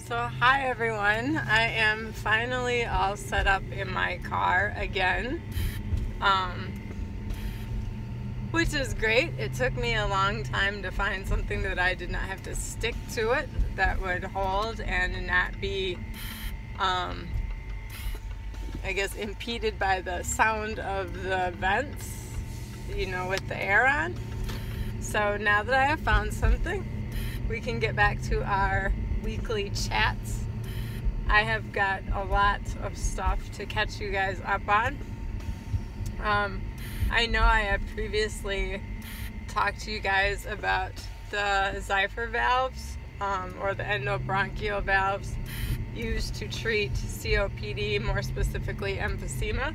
So hi everyone, I am finally all set up in my car again, which is great. It took me a long time to find something that I did not have to stick to it, that would hold and not be, I guess, impeded by the sound of the vents, with the air on. So now that I have found something, we can get back to our weekly chats. I have got a lot of stuff to catch you guys up on. I know I have previously talked to you guys about the Xipher valves, or the endobronchial valves used to treat COPD, more specifically emphysema.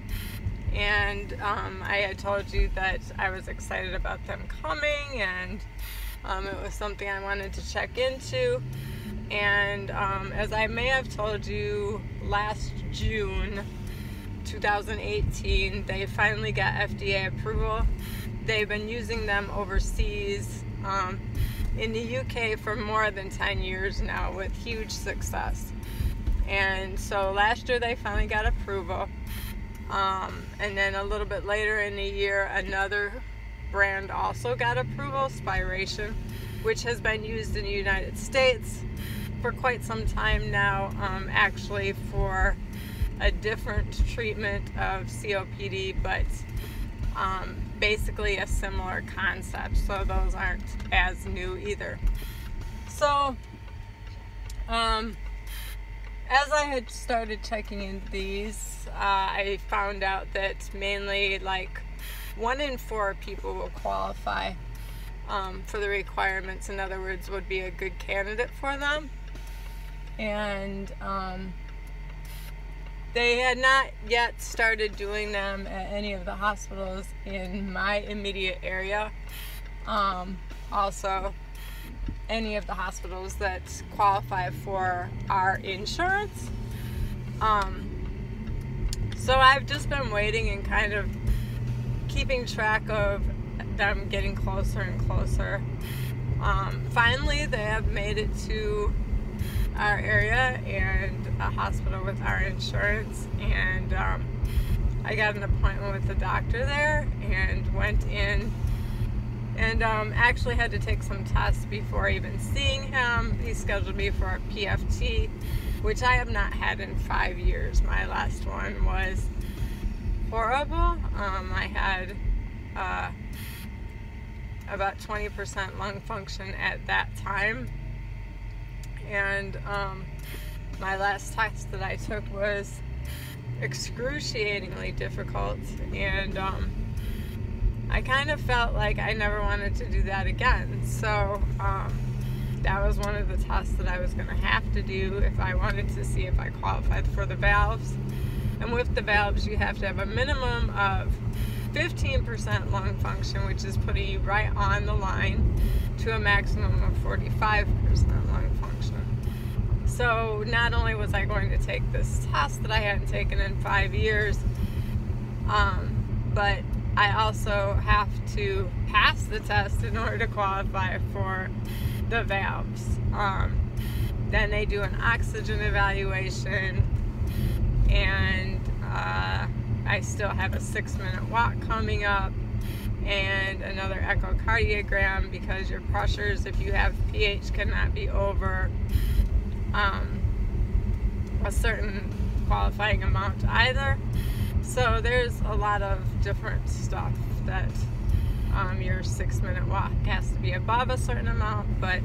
And I had told you that I was excited about them coming, and it was something I wanted to check into. And as I may have told you, last June 2018, they finally got FDA approval. They've been using them overseas in the UK for more than 10 years now with huge success. And so last year they finally got approval. And then a little bit later in the year, another brand also got approval, Spiration, which has been used in the United States for quite some time now, actually for a different treatment of COPD, but basically a similar concept, so those aren't as new either. So as I had started checking into these, I found out that mainly like 1 in 4 people will qualify for the requirements. In other words, would be a good candidate for them. And they had not yet started doing them at any of the hospitals in my immediate area. Also, any of the hospitals that qualify for our insurance. So I've just been waiting and kind of keeping track of them getting closer and closer. Finally, they have made it to our area and a hospital with our insurance, and I got an appointment with the doctor there and went in and actually had to take some tests before even seeing him. He scheduled me for a PFT, which I have not had in 5 years. My last one was horrible. I had about 20% lung function at that time. And my last test that I took was excruciatingly difficult, and I kind of felt like I never wanted to do that again. So that was one of the tests that I was going to have to do if I wanted to see if I qualified for the valves. And with the valves, you have to have a minimum of 15% lung function, which is putting you right on the line, to a maximum of 45% lung function. So not only was I going to take this test that I hadn't taken in 5 years, but I also have to pass the test in order to qualify for the valves. Then they do an oxygen evaluation, and I still have a 6-minute walk coming up, and another echocardiogram, because your pressures, if you have pH, cannot be over a certain qualifying amount either. So there's a lot of different stuff that your 6-minute walk has to be above a certain amount, but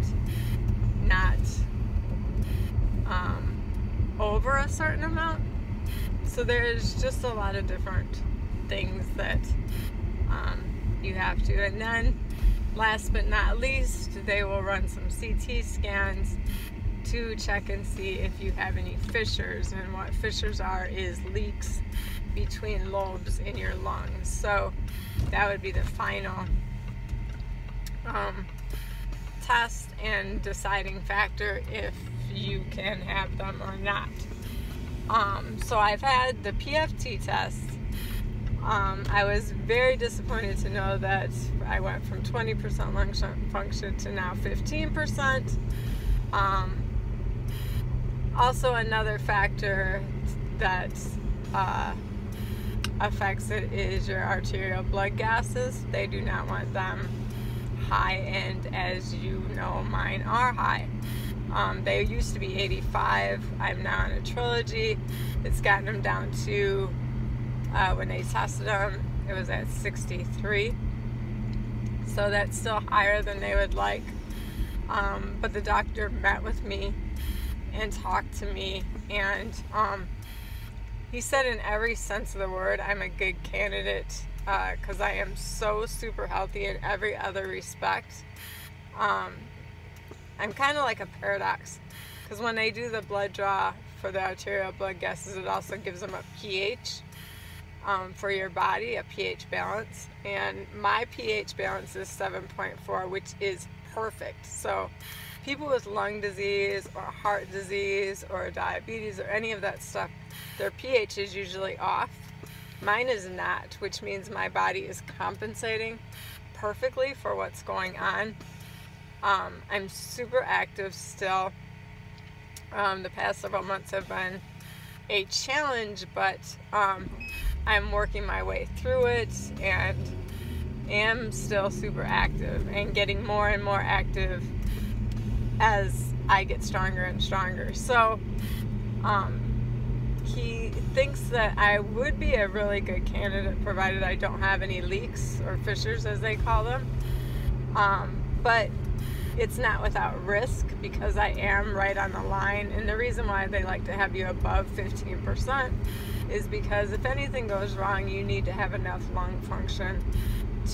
not over a certain amount. So there's just a lot of different things that you have to. And then last but not least, they will run some CT scans to check and see if you have any fissures. And what fissures are is leaks between lobes in your lungs. So that would be the final test and deciding factor if you can have them or not. So I've had the PFT test. I was very disappointed to know that I went from 20% lung function to now 15%. Also, another factor that affects it is your arterial blood gases. They do not want them high, and as you know, mine are high. They used to be 85. I'm now on a trilogy. It's gotten them down to, when they tested them, it was at 63. So that's still higher than they would like. But the doctor met with me and talked to me, and he said in every sense of the word, I'm a good candidate because I am so super healthy in every other respect. I'm kind of like a paradox, because when they do the blood draw for the arterial blood gases, it also gives them a pH for your body, a pH balance, and my pH balance is 7.4, which is perfect. So people with lung disease or heart disease or diabetes or any of that stuff, their pH is usually off. Mine is not, which means my body is compensating perfectly for what's going on. I'm super active still. The past several months have been a challenge, but I'm working my way through it and am still super active and getting more and more active as I get stronger and stronger. So he thinks that I would be a really good candidate provided I don't have any leaks or fissures, as they call them. But it's not without risk, because I am right on the line. And the reason why they like to have you above 15% is because if anything goes wrong, you need to have enough lung function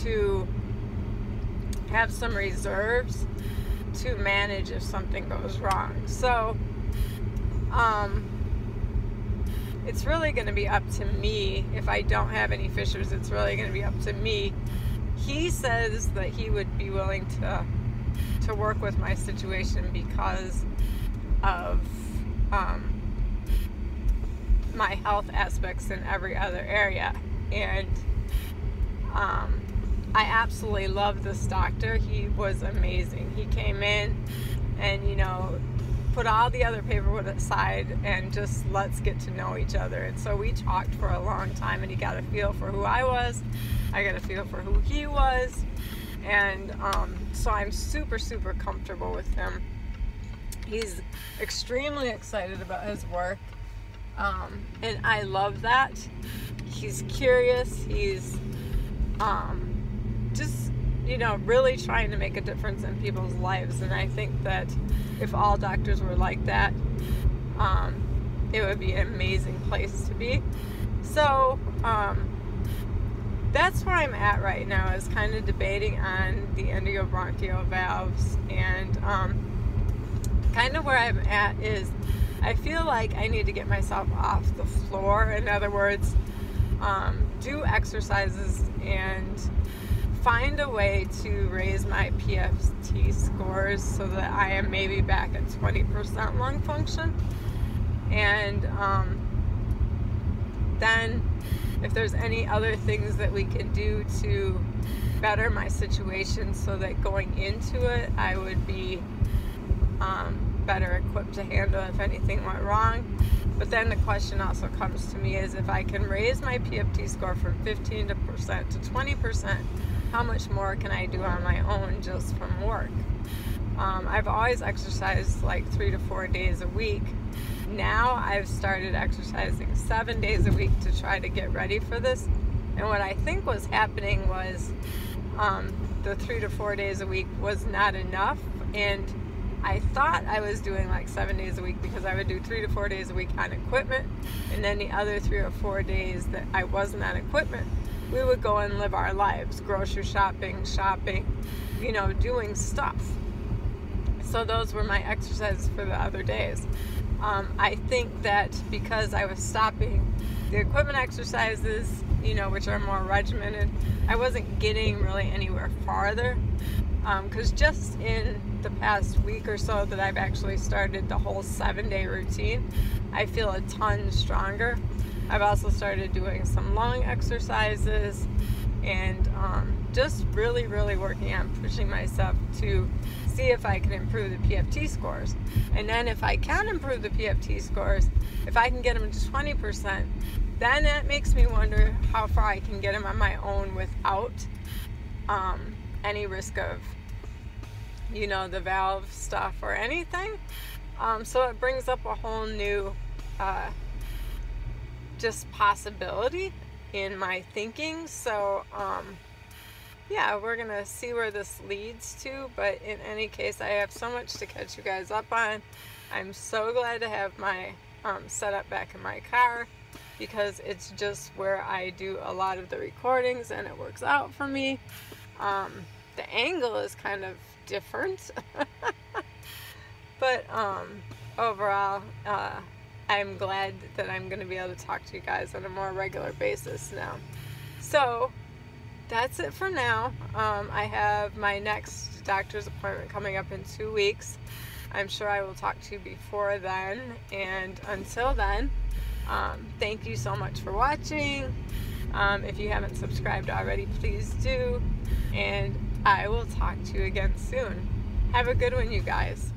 to have some reserves to manage if something goes wrong. So it's really going to be up to me. If I don't have any fissures, it's really going to be up to me. He says that he would be willing to work with my situation because of my health aspects in every other area. And I absolutely love this doctor. He was amazing. He came in and, you know, put all the other paperwork aside and just let's get to know each other. And so we talked for a long time, and he got a feel for who I was. I got a feel for who he was. And so I'm super, super comfortable with him. He's extremely excited about his work. And I love that. He's curious. He's just, you know, really trying to make a difference in people's lives. And I think that if all doctors were like that, it would be an amazing place to be. So that's where I'm at right now, is kind of debating on the endobrachio valves. And kind of where I'm at is I feel like I need to get myself off the floor. In other words, do exercises and find a way to raise my PFT scores so that I am maybe back at 20% lung function. And then if there's any other things that we can do to better my situation so that going into it I would be better equipped to handle if anything went wrong. But then the question also comes to me is, if I can raise my PFT score from 15% to 20%, how much more can I do on my own just from work? I've always exercised like 3 to 4 days a week. Now I've started exercising 7 days a week to try to get ready for this. And what I think was happening was the 3 to 4 days a week was not enough. And I thought I was doing like 7 days a week because I would do 3 to 4 days a week on equipment. And then the other 3 or 4 days that I wasn't on equipment, we would go and live our lives, grocery shopping, you know, doing stuff. So those were my exercises for the other days. I think that because I was stopping the equipment exercises, you know, which are more regimented, I wasn't getting really anywhere farther. Because just in the past week or so that I've actually started the whole 7-day routine, I feel a ton stronger. I've also started doing some lung exercises and just really, really working on pushing myself to see if I can improve the PFT scores. And then if I can improve the PFT scores, if I can get them to 20%, then that makes me wonder how far I can get them on my own without any risk of, you know, the valve stuff or anything. So it brings up a whole new just possibility in my thinking. So yeah, we're gonna see where this leads to, but in any case, I have so much to catch you guys up on. I'm so glad to have my setup back in my car, because it's just where I do a lot of the recordings and it works out for me. The angle is kind of different, but overall, I'm glad that I'm going to be able to talk to you guys on a more regular basis now. So that's it for now. I have my next doctor's appointment coming up in 2 weeks. I'm sure I will talk to you before then, and until then, thank you so much for watching. If you haven't subscribed already, please do, and I will talk to you again soon. Have a good one, you guys.